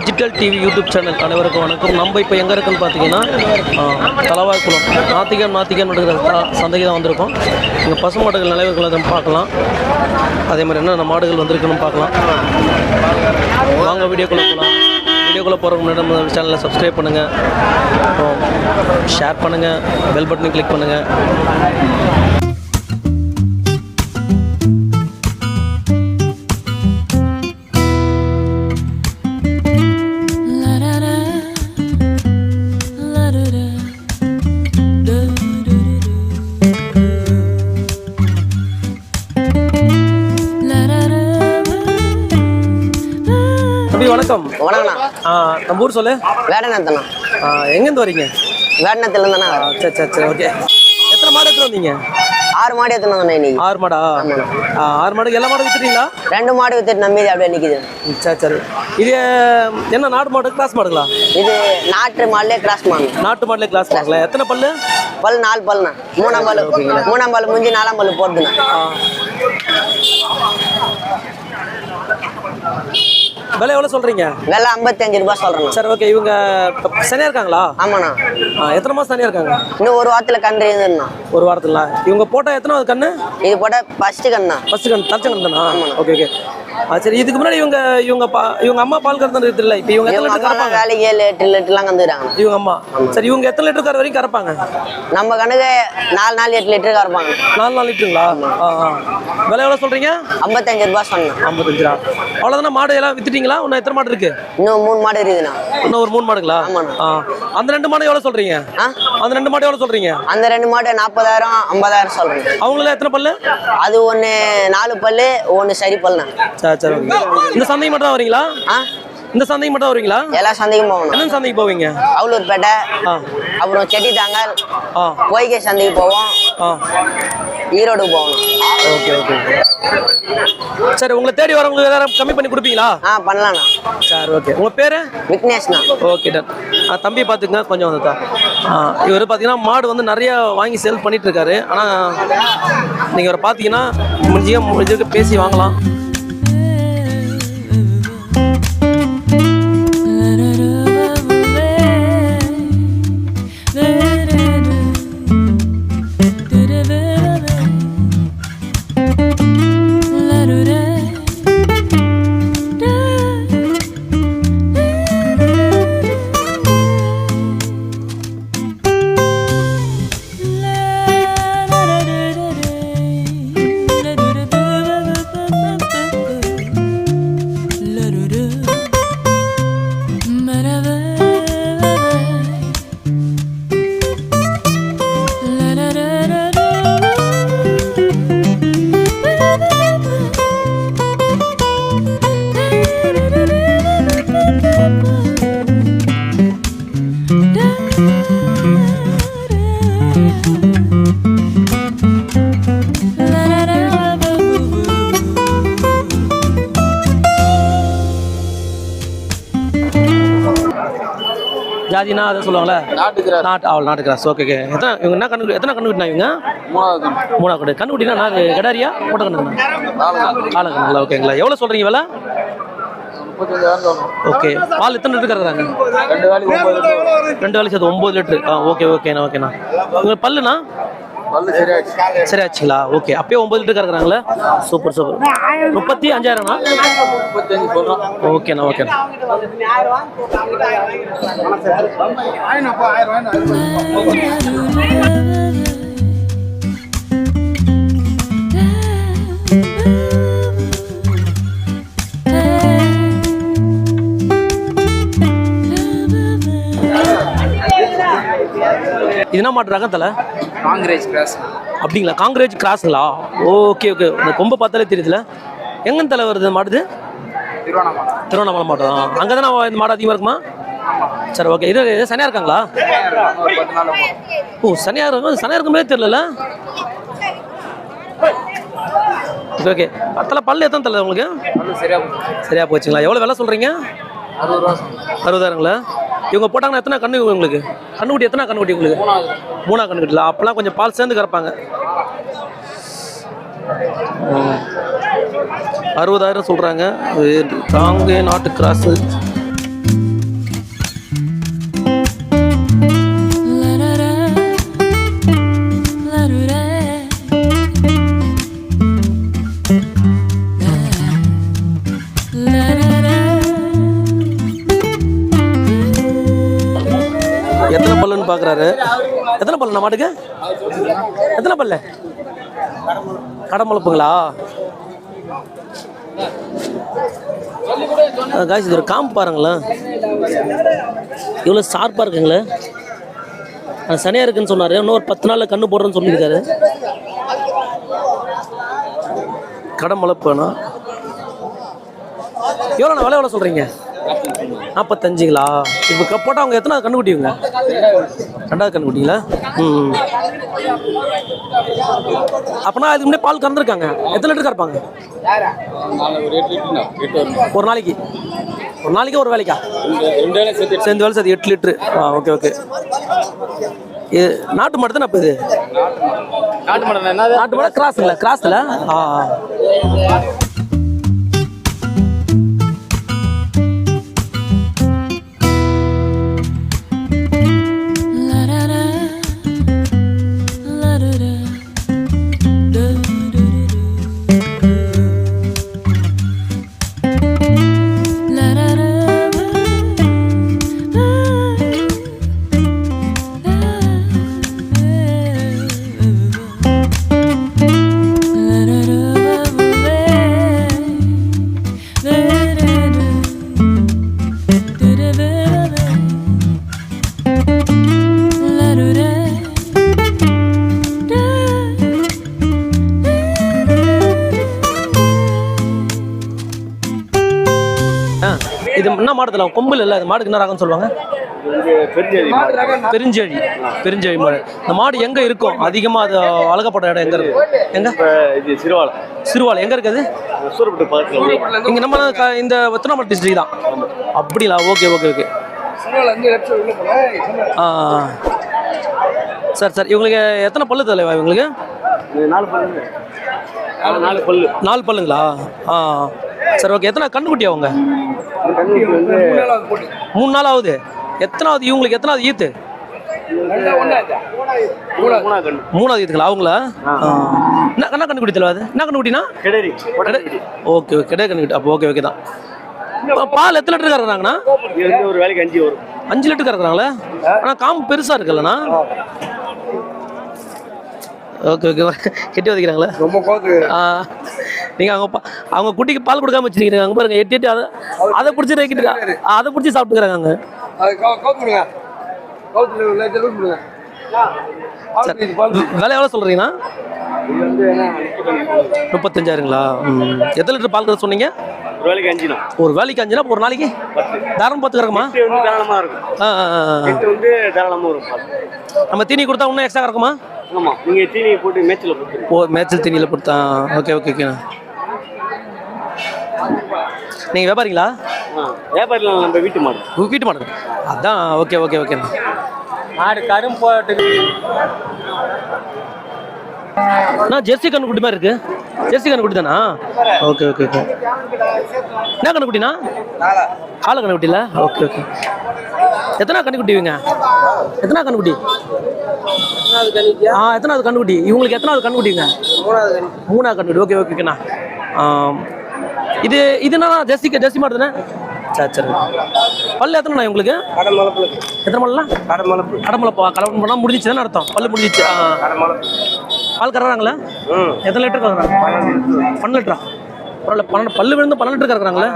Digital TV YouTube channel அனைவருக்கும் வணக்கம். நம்ம இப்போ எங்கே இருக்குன்னு பார்த்தீங்கன்னா தலவாய்க்குளம் நாத்திகன் நடக்கிற சந்தைக்கு தான் வந்திருக்கோம். இங்கே பசு மாடுகள் நிலவுகளை தான் பார்க்கலாம். அதே மாதிரி என்னென்ன மாடுகள் வந்திருக்குன்னு பார்க்கலாம். வாங்க வீடியோக்குள்ளே போகலாம். வீடியோக்குள்ளே போகிறதுக்கு முன்னாடி நம்ம சேனலை சப்ஸ்கிரைப் பண்ணுங்கள், அப்புறம் ஷேர் பண்ணுங்கள், பெல் பட்டனை கிளிக் பண்ணுங்கள். வணக்கம். நம்ம ஊர் சொல்லு. வேடநத்தனா. எங்கேருந்து வரீங்க? வேடநத்துல இருந்தா. சரி ஓகே. எத்தனை மாடு எடுத்துட்டு வந்தீங்க? 6 மாடு எடுத்துட்டு வந்தேன் இன்னைக்கு. 6 மாடா? 6 மாடு. எல்லா மாடும் வித்துட்டீங்களா? 2 மாடு வித்துட்டு நம்பி அப்படியே நிக்குது. சரி. இது என்ன நாட்டு மாடு கிராஸ் மாடுங்களா? இது நாட்டு மாடுலே கிராஸ் மாடு. நாட்டு மாடுலே கிராஸ் மாடுங்களா? எத்தனை பல்லு? 4 பல்லுண்ணா. 3ஆம் பல்லு முடிஞ்சு 4ஆம் பல்லு போடுதுண்ணா. விலை எவ்வளோ சொல்றீங்க? விலை 55 ரூபாய் சொல்றேன். சரி ஓகே. இவங்க சனியா இருக்காங்களா? ஆமாண்ணா. எத்தனை மாசம் சனியா இருக்காங்க? இன்னும் 1 வாரத்துல கன்று இருந்துண்ணா. 1 வாரத்துல. இவங்க போட்டா எத்தனாவது கண்ணு? இது போட்டா ஃபர்ஸ்ட் கண்ணா. ஃபர்ஸ்ட் கண்ணு தச்ச கண்ணு தானா? ஓகே. சரி, இதுக்கு முன்னாடி இவங்க அம்மா பால் கறந்து இருக்குல்ல, இப்போ இவங்க எத்தனை லிட்டர் கறப்பாங்க? வேலைக்கு 7-8 லிட்டர்லாம் கறந்துறாங்க இவங்க அம்மா. சரி, இவங்க எத்தனை லிட்டர் கற வரைக்கும் கறப்பாங்க? நம்ம கணக்கு 4 8 லிட்டர் கறப்பாங்க. 4 லிட்டருங்களா? விலை எவ்வளோ சொல்றீங்க? 55 ரூபாய் சொன்னேன். 55 ரூபா. அவ்வளோதானே? மாடு எல்லாம் வித்துட்டீங்களா? இன்னும் எத்தனை மாடு இருக்கு? இன்னும் 3 மாடு இருக்குதுண்ணா. இன்னும் ஒரு 3 மாடுங்களா? அந்த 2 மாடு எவ்வளோ சொல்றீங்க? அந்த 2 மாடு எவ்வளோ சொல்றீங்க? அந்த 2 மாடு 40,000 50,000 சொல்றேன். அவங்கள எத்தனை பல்லு? அது ஒன்று 4 பல்லு, ஒன்று சரி பல்லுண்ணா. சரி. இந்த சந்தைக்கு மட்டும் தான் வரீங்களா? இந்த சந்தைக்கு மட்டும் வருவீங்களா? எல்லா சந்தைக்கும் போகணும். என்ன சந்தைக்கு போவீங்க? அவலூர்பேட்டை, அப்புறம் செட்டித்தாங்கல், பொய்கை சந்தைக்கு போவோம், ஈரோடு போகணும். ஓகே. சரி, உங்களை தேடி வரவங்களுக்கு ஏதாவது கம்மி பண்ணி கொடுப்பீங்களா? பண்ணலாண்ணா. சரி ஓகே. உங்க பேரு? விக்னேஷ்ண்ணா. Okay done. தம்பி பார்த்துங்க கொஞ்சம் வந்துட்டா. இவர் பார்த்தீங்கன்னா மாடு வந்து நிறைய வாங்கி சேல் பண்ணிட்டு இருக்காரு. ஆனால் நீங்கள் இவரை பார்த்தீங்கன்னா முடிஞ்சுக்கு பேசி வாங்கலாம். ஜாதினா அதை சொல்லுவாங்களே, நாட்டு கிராஸ். ஓகே. இவங்க என்ன எத்தனை கண்ணு விட்டினா? இவங்க 3ஆவது கண்ணு விட்டினா நான் கடாரியா போட்ட கண்ணுங்களா? கால கண்ணுங்களா? ஓகேங்களா. எவ்வளோ சொல்கிறீங்க விலை? ஓகே. பால் எத்தனை லிட்டர் கறக்குறாங்க? 2 வேலைக்கு சேர்த்து 9 லிட்டரு. ஓகேண்ணா. உங்கள் பல்லுண்ணா? சரியாச்சுங்களா? ஓகே. அப்பயே 9 லிட்டர் கறக்குறாங்களே. சூப்பர். 35,000ண்ணா? ஓகேண்ணா. இது என்ன மாட்டு ரகம் தலை? காங்கிரேஜ் கிராஸ். அப்படிங்களா? காங்கிரேஜ் கிராஸுங்களா? ஓகே. இந்த கொம்பை பார்த்தாலே தெரியுதுல. எங்கன்னு தலை வருது மாடுது? திருவண்ணாமலை மாடு தான். அங்கே தானே இந்த மாடு அதிகமாக இருக்குமா? சரி ஓகே. இது சனியாக இருக்காங்களா? சனியாக இருக்குமே தெரியல. ஓகே. தலை பல்லு எத்தனை தலை உங்களுக்கு? சரியா போச்சுங்களா? எவ்வளோ விலை சொல்கிறீங்க? 60,000ங்களா? இவங்க போட்டாங்கன்னா எத்தனை கண்ணு உங்களுக்கு? கண்ணுக்குட்டி எத்தனை கண்ணுக்குட்டி உங்களுக்கு? 3ஆவது கண்ணுக்குட்டில. அப்போல்லாம் கொஞ்சம் பால் சேர்ந்து கறப்பாங்க. 60,000 சொல்கிறாங்க. காங்கே நாட்டு கிராஸு. பார்க்குறாரு. எத்தனை பல்லுண்ணா மாட்டுக்கு? எத்தனை பல்லு? கடமுளப்புங்களா? காய்ச்சி இது ஒரு காம்பு பாருங்களேன், இவ்வளோ ஷார்ப்பாக இருக்குங்களே. சனியாக இருக்குன்னு சொன்னார். இன்னும் ஒரு 10 நாளில் கண்ணு போடுறேன்னு சொல்லியிருக்காரு. கடமுளப்பு வேணும். எவ்வளோண்ணா விலை எவ்வளோ சொல்கிறீங்க? 45ங்களா? இப்போ போட்டால் அவங்க எத்தனை கண்ணுக்குட்டிங்க? 2வது கண்ணுக்குட்டிங்களா? அப்போனா அதுக்கு முன்னாடி பால் கறந்துருக்காங்க. எத்தனை லிட்டர் கறப்பாங்க ஒரு நாளைக்கு? ஒரு நாளைக்கு ஒரு வேலைக்கா? சேர்ந்து வேலை சார் 8 லிட்டரு. Okay okay. இது நாட்டு மாடு தானே? அப்போ இது நாட்டு மாடு கிராஸுங்களா? கிராஸில் இது என்ன மாடுல கொம்புல இல்லை? அது மாடுக்கு என்ன ரகம்னு சொல்லுவாங்க? பெருஞ்செழி. பெருஞ்செழி மாடு. இந்த மாடு எங்க இருக்கும் அதிகமா? அது அழகப்பட்ட இடம் எங்க இருக்கு? எங்க? சிறுவாலம். சிறுவாலம் எங்க இருக்குது? இங்க நம்ம இந்த திருவண்ணாமலை டிஸ்ட்ரிக்ட் தான். அப்படிங்களா? Okay okay okay. Sir sir இவங்களுக்கு எத்தனை பல்லு தலைவா? இவங்களுக்கு 4 பல்லுங்களா? சரி ஓகே. எத்தனை கண்ணுக்குட்டி அவங்க? 3 நாள் ஆகுது. எத்தனாவது இவங்களுக்கு? எத்தனாவது ஈத்து? 3வது ஈத்துங்களா அவங்களா? என்ன கண்ணுக்குட்டி தலைவா? அது என்ன கண்ணுக்குட்டினா? Okay okay. கிடையாது கண்ணுக்குட்டி. அப்போ ஓகே ஓகே தான். பால் எத்தனை லிட்டர் கறக்குறாங்கண்ணா? ஒரு வேலைக்கு 5 வரும். 5 லிட்டர் கறக்குறாங்களே. ஆனால் காம்பு பெருசாக இருக்குல்லண்ணா? Okay okay. கெட்டி வதைக்கிறாங்களே ரொம்ப. நீங்கள் அவங்க குட்டிக்கு பால் கொடுக்காம வச்சுருக்கீங்க. அங்கே பாருங்க, எட்டி அதை பிடிச்சி வைக்கிட்டு அதை பிடிச்சி சாப்பிட்டுக்கிறாங்க அங்கே. விலை எவ்வளோ சொல்கிறீங்கண்ணா? 35,000ங்களா? எத்தனை லிட்டர் பால் கறக்க சொன்னீங்க? ஒரு வேலைக்கு 5னா? ஒரு வேலைக்கு 5னா ஒரு நாளைக்கு தாராளமாக 10 கறக்குமா? நம்ம தீனி கொடுத்தா இன்னும் எக்ஸ்ட்ரா கறக்குமா? ஆமாம், நீங்கள் தீனி போட்டு மேய்ச்சல் போட்டு. ஓ, மேய்ச்சல் தீனியில் கொடுத்தா. ஓகே ஓகே ஓகேண்ணா. நீங்கள் வியாபாரிங்களா? வியாபாரிலாம் நம்ம வீட்டு மாடு. வீட்டு மாடு அதான். ஓகே ஓகே ஓகேண்ணா. மாடு கரும் போட்டு ஜெர்சி கண்ணுக்குட்டி மாதிரி இருக்கு. ஜெர்சி கண்ணுக்குட்டி தானா? Okay okay okay. என்ன கண்ணுக்குட்டினா? காலை கண்ணுக்குட்டில? Okay okay. எத்தனை கண்ணுக்குட்டிங்க? எத்தனை கண்ணுக்குட்டி? எத்தனாவது கண்ணுக்குட்டி இவங்களுக்கு? எத்தனாவது கண்ணுக்குட்டிங்க? 3வது கண்ணுக்குட்டி. ஓகே ஓகேண்ணா. இது என்னன்னா ஜெர்சி மாடு தானே? சரி சரி. பல்லு எத்தனைண்ணா இவங்களுக்கு? எத்தனை பல்லாம்? கடமளப்பா. கலவரம் பண்ணால் முடிஞ்சிச்சு தானே அர்த்தம்? பல்லு முடிஞ்சிச்சு. பால் கறக்குறாங்களா? எத்தனை லிட்டர் கறக்குறாங்க? 12 லிட்டரா? பரவாயில்ல. 12 பல்லு விழுந்து 12 லிட்டர் கறக்குறாங்களா?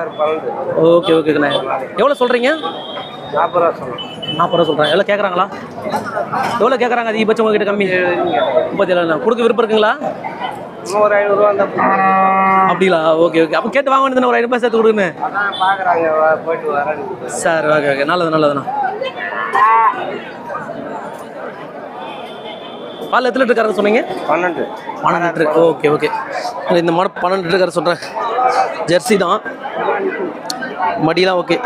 ஓகே ஓகேண்ணா. எவ்வளோ சொல்கிறீங்க? 40 ரூபா சொல்கிறேன். எவ்வளோ கேட்குறாங்களா? எவ்வளோ கேட்குறாங்க? அதிகபட்சம் உங்ககிட்ட கம்மி? 37 கொடுக்க விருப்பம் இருக்குங்களா? ஒரு 500 ரூபா அப்படிங்களா? Okay okay. அப்போ கேட்டு வாங்க வேண்டியது. ஒரு 500 சேர்த்து கொடுங்க சார். Okay okay. நல்லதுண்ணா. பால் எத்தனை லிட்டர் கறக்க சொன்னீங்க? 12 லிட்டர். Okay okay. இந்த மாடு 12 லிட்டர் கறக்க சொல்கிறேன். ஜெர்சி தான். மடியெலாம் ஓகே.